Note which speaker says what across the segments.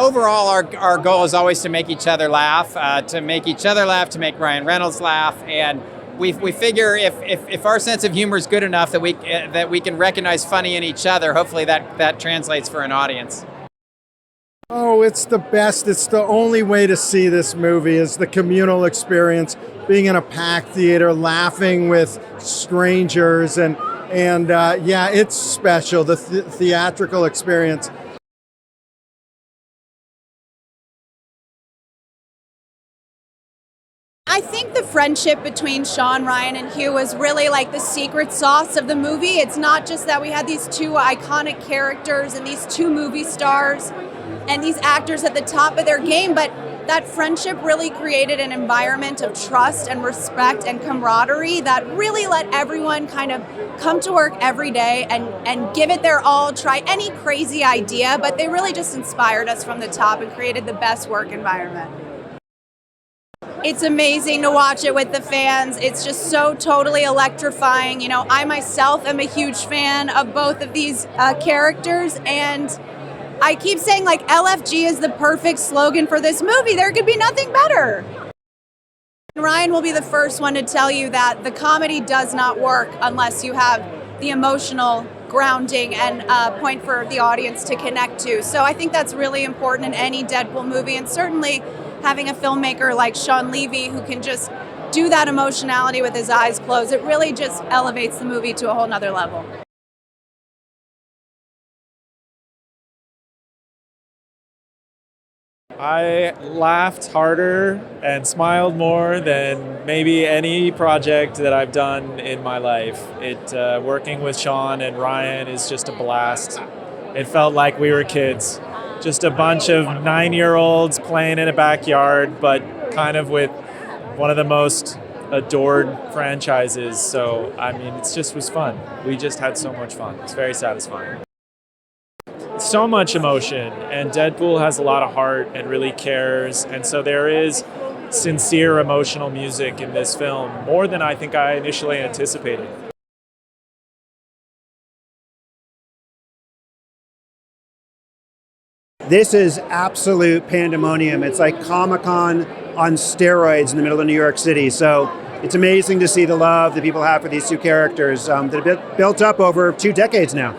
Speaker 1: overall, our goal is always to make each other laugh, to make Ryan Reynolds laugh, and we figure if our sense of humor is good enough that we can recognize funny in each other, hopefully that translates for an audience.
Speaker 2: Oh, it's the best. It's the only way to see this movie is the communal experience, being in a packed theater, laughing with strangers, and yeah, it's special. The theatrical experience.
Speaker 3: I think the friendship between Sean, Ryan, and Hugh was really like the secret sauce of the movie. It's not just that we had these two iconic characters and these two movie stars and these actors at the top of their game, but that friendship really created an environment of trust and respect and camaraderie that really let everyone kind of come to work every day and give it their all, try any crazy idea, but they really just inspired us from the top and created the best work environment. It's amazing to watch it with the fans. It's just so totally electrifying. You know, I myself am a huge fan of both of these characters, and I keep saying like LFG is the perfect slogan for this movie. There could be nothing better. Ryan will be the first one to tell you that the comedy does not work unless you have the emotional grounding and point for the audience to connect to. So I think that's really important in any Deadpool movie, and certainly having a filmmaker like Sean Levy who can just do that emotionality with his eyes closed, it really just elevates the movie to a whole nother level.
Speaker 4: I laughed harder and smiled more than maybe any project that I've done in my life. Working with Sean and Ryan is just a blast. It felt like we were kids. Just a bunch of 9-year-olds playing in a backyard, but kind of with one of the most adored franchises. So, I mean, it just was fun. We just had so much fun. It's very satisfying. So much emotion, and Deadpool has a lot of heart and really cares, and so there is sincere emotional music in this film, more than I think I initially anticipated.
Speaker 5: This is absolute pandemonium. It's like Comic-Con on steroids in the middle of New York City. So it's amazing to see the love that people have for these two characters that have been built up over 2 decades now.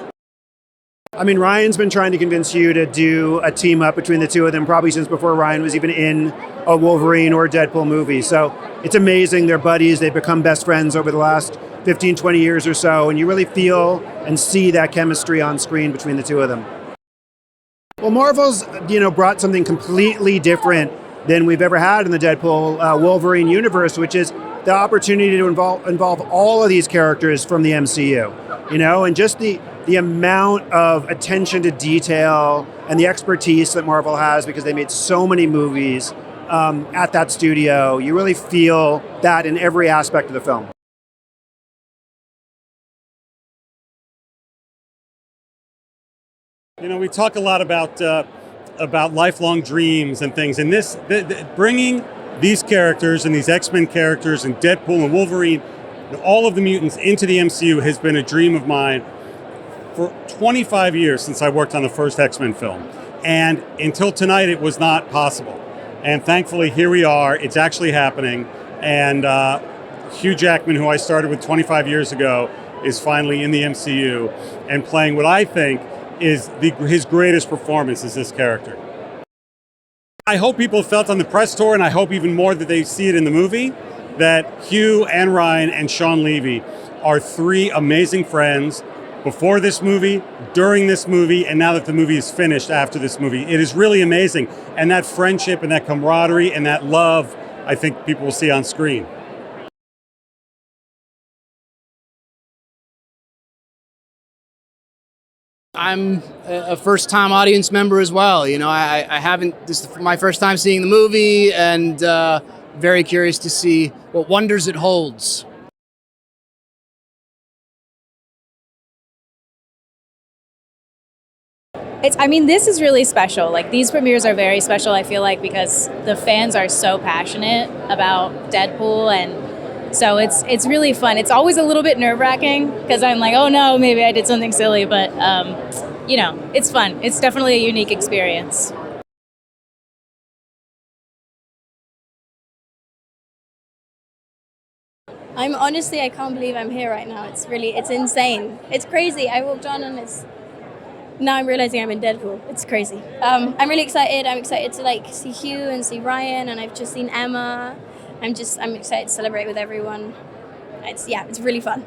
Speaker 5: I mean, Ryan's been trying to convince you to do a team up between the two of them probably since before Ryan was even in a Wolverine or a Deadpool movie. So it's amazing. They're buddies. They've become best friends over the last 15, 20 years or so. And you really feel and see that chemistry on screen between the two of them. Well, Marvel's, brought something completely different than we've ever had in the Deadpool Wolverine universe, which is the opportunity to involve all of these characters from the MCU, and just the amount of attention to detail and the expertise that Marvel has because they made so many movies at that studio. You really feel that in every aspect of the film.
Speaker 6: We talk a lot about lifelong dreams and things, and bringing these characters and these X-Men characters and Deadpool and Wolverine, all of the mutants into the MCU has been a dream of mine for 25 years since I worked on the first X-Men film. And until tonight, it was not possible. And thankfully, here we are. It's actually happening. And Hugh Jackman, who I started with 25 years ago, is finally in the MCU and playing what I think is his greatest performance as this character. I hope people felt on the press tour, and I hope even more that they see it in the movie, that Hugh and Ryan and Sean Levy are 3 amazing friends before this movie, during this movie, and now that the movie is finished after this movie. It is really amazing. And that friendship and that camaraderie and that love, I think people will see on screen.
Speaker 7: I'm a first-time audience member as well. I haven't, this is my first time seeing the movie, and very curious to see what wonders it holds.
Speaker 8: This is really special. Like, these premieres are very special, I feel like, because the fans are so passionate about Deadpool, and so it's really fun. It's always a little bit nerve-wracking because I'm like, oh no, maybe I did something silly, but it's fun. It's definitely a unique experience.
Speaker 9: I can't believe I'm here right now. It's insane. It's crazy. I walked on and now I'm realizing I'm in Deadpool. It's crazy. I'm really excited. I'm excited to like see Hugh and see Ryan, and I've just seen Emma. I'm excited to celebrate with everyone. It's really fun.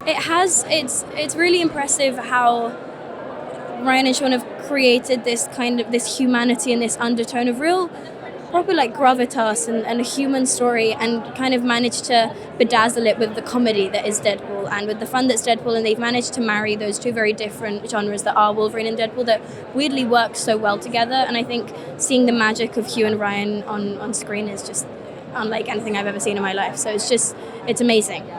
Speaker 9: It's really impressive how Ryan and Sean have created this humanity and this undertone of real proper like gravitas and a human story, and kind of managed to bedazzle it with the comedy that is Deadpool and with the fun that's Deadpool, and they've managed to marry those two very different genres that are Wolverine and Deadpool that weirdly work so well together. And I think seeing the magic of Hugh and Ryan on screen is just unlike anything I've ever seen in my life. So it's amazing.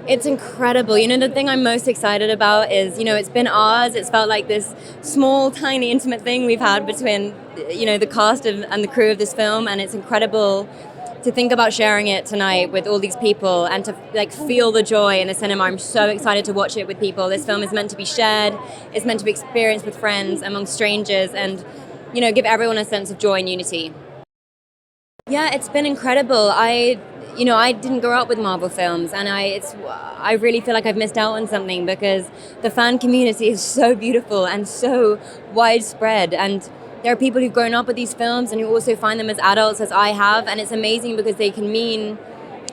Speaker 10: It's incredible. The thing I'm most excited about is, it's been ours. It's felt like this small, tiny, intimate thing we've had between, the cast and the crew of this film. And it's incredible to think about sharing it tonight with all these people and to feel the joy in the cinema. I'm so excited to watch it with people. This film is meant to be shared. It's meant to be experienced with friends, among strangers, and, give everyone a sense of joy and unity. Yeah, it's been incredible. I didn't grow up with Marvel films, and I really feel like I've missed out on something, because the fan community is so beautiful and so widespread, and there are people who've grown up with these films and who also find them as adults, as I have, and it's amazing because they can mean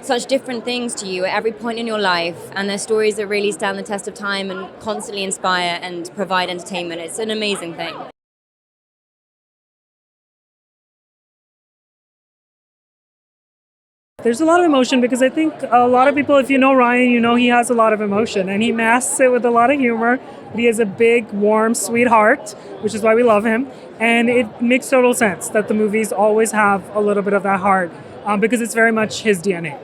Speaker 10: such different things to you at every point in your life, and they're stories that really stand the test of time and constantly inspire and provide entertainment. It's an amazing thing.
Speaker 11: There's a lot of emotion because I think a lot of people, if you know Ryan, he has a lot of emotion, and he masks it with a lot of humor. But he has a big, warm, sweet heart, which is why we love him. And it makes total sense that the movies always have a little bit of that heart because it's very much his DNA.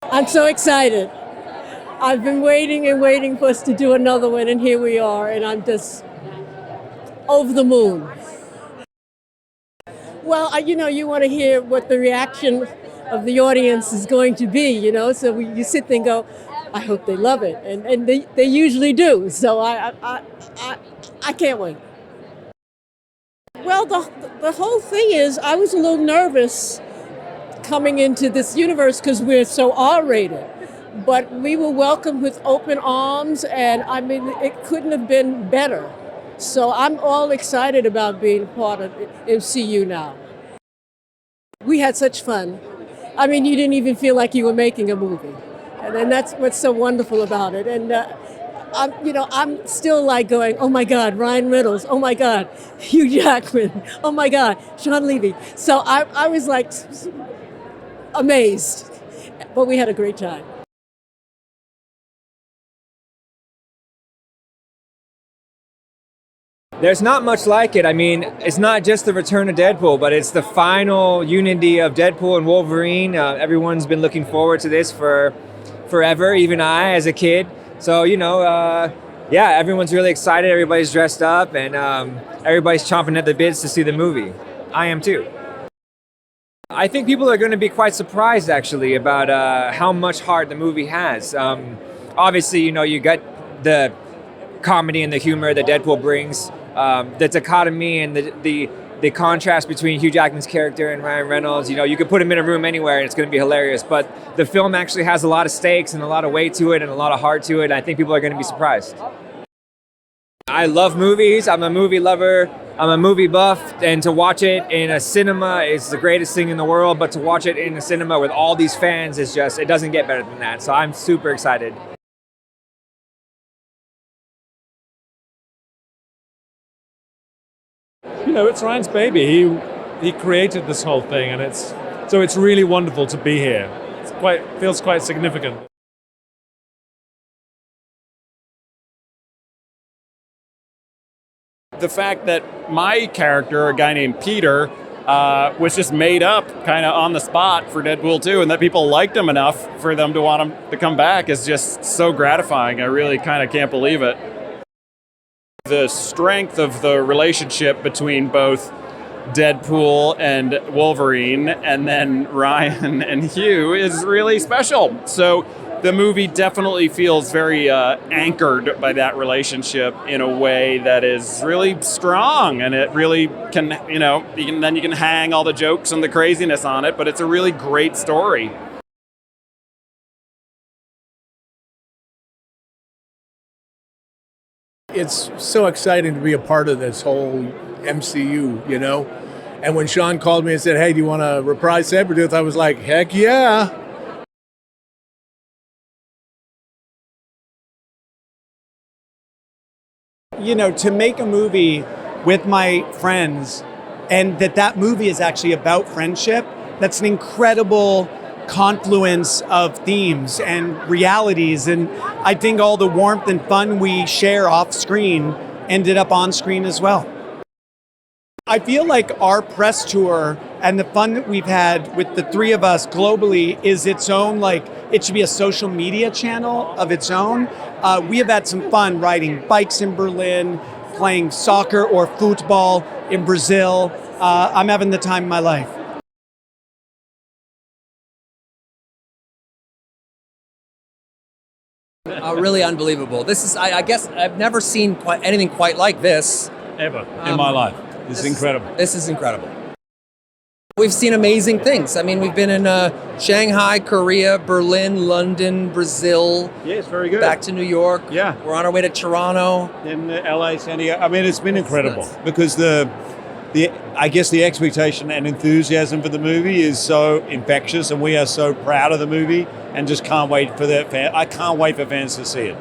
Speaker 12: I'm so excited. I've been waiting and waiting for us to do another one, and here we are, and I'm just over the moon. Well, you want to hear what the reaction of the audience is going to be, so you sit there and go, I hope they love it, and they usually do, so I can't wait. Well, the whole thing is, I was a little nervous coming into this universe because we're so R-rated, but we were welcomed with open arms, and it couldn't have been better. So I'm all excited about being part of MCU now. We had such fun. You didn't even feel like you were making a movie. And that's what's so wonderful about it. And I'm still like going, oh my God, Ryan Reynolds, oh my God, Hugh Jackman, oh my God, Sean Levy. So I was like amazed, but we had a great time.
Speaker 13: There's not much like it. It's not just the return of Deadpool, but it's the final unity of Deadpool and Wolverine. Everyone's been looking forward to this for forever, even I as a kid. So, everyone's really excited. Everybody's dressed up, and everybody's chomping at the bits to see the movie. I am too. I think people are going to be quite surprised, actually, about how much heart the movie has. Obviously, you got the comedy and the humor that Deadpool brings. The dichotomy and the contrast between Hugh Jackman's character and Ryan Reynolds, you could put him in a room anywhere and it's going to be hilarious. But the film actually has a lot of stakes and a lot of weight to it and a lot of heart to it. And I think people are going to be surprised. I love movies. I'm a movie lover. I'm a movie buff. And to watch it in a cinema is the greatest thing in the world. But to watch it in a cinema with all these fans is just, it doesn't get better than that. So I'm super excited.
Speaker 4: It's Ryan's baby. He created this whole thing, and it's really wonderful to be here. Feels quite significant.
Speaker 14: The fact that my character, a guy named Peter, was just made up kind of on the spot for Deadpool 2, and that people liked him enough for them to want him to come back is just so gratifying. I really kind of can't believe it. The strength of the relationship between both Deadpool and Wolverine and then Ryan and Hugh is really special. So the movie definitely feels very anchored by that relationship in a way that is really strong, and it really can, then you can hang all the jokes and the craziness on it, but it's a really great story.
Speaker 15: It's so exciting to be a part of this whole MCU, And when Sean called me and said, "Hey, do you want to reprise Sabretooth?" I was like, "Heck yeah!"
Speaker 16: To make a movie with my friends, and that movie is actually about friendship, that's an incredible confluence of themes and realities, and I think all the warmth and fun we share off screen ended up on screen as well. I feel like our press tour and the fun that we've had with the three of us globally is its own, it should be a social media channel of its own. We have had some fun riding bikes in Berlin, playing soccer or football in Brazil. I'm having the time of my life.
Speaker 17: Really unbelievable. This is, I guess, I've never seen anything quite like this.
Speaker 18: Ever in my life. This is incredible.
Speaker 17: This is incredible. We've seen amazing things. I mean, we've been in Shanghai, Korea, Berlin, London, Brazil.
Speaker 18: Yes, very good.
Speaker 17: Back to New York.
Speaker 18: Yeah.
Speaker 17: We're on our way to Toronto.
Speaker 18: In LA, San Diego. I mean, it's been incredible because I guess the expectation and enthusiasm for the movie is so infectious, and we are so proud of the movie and just can't wait for I can't wait for fans to see it.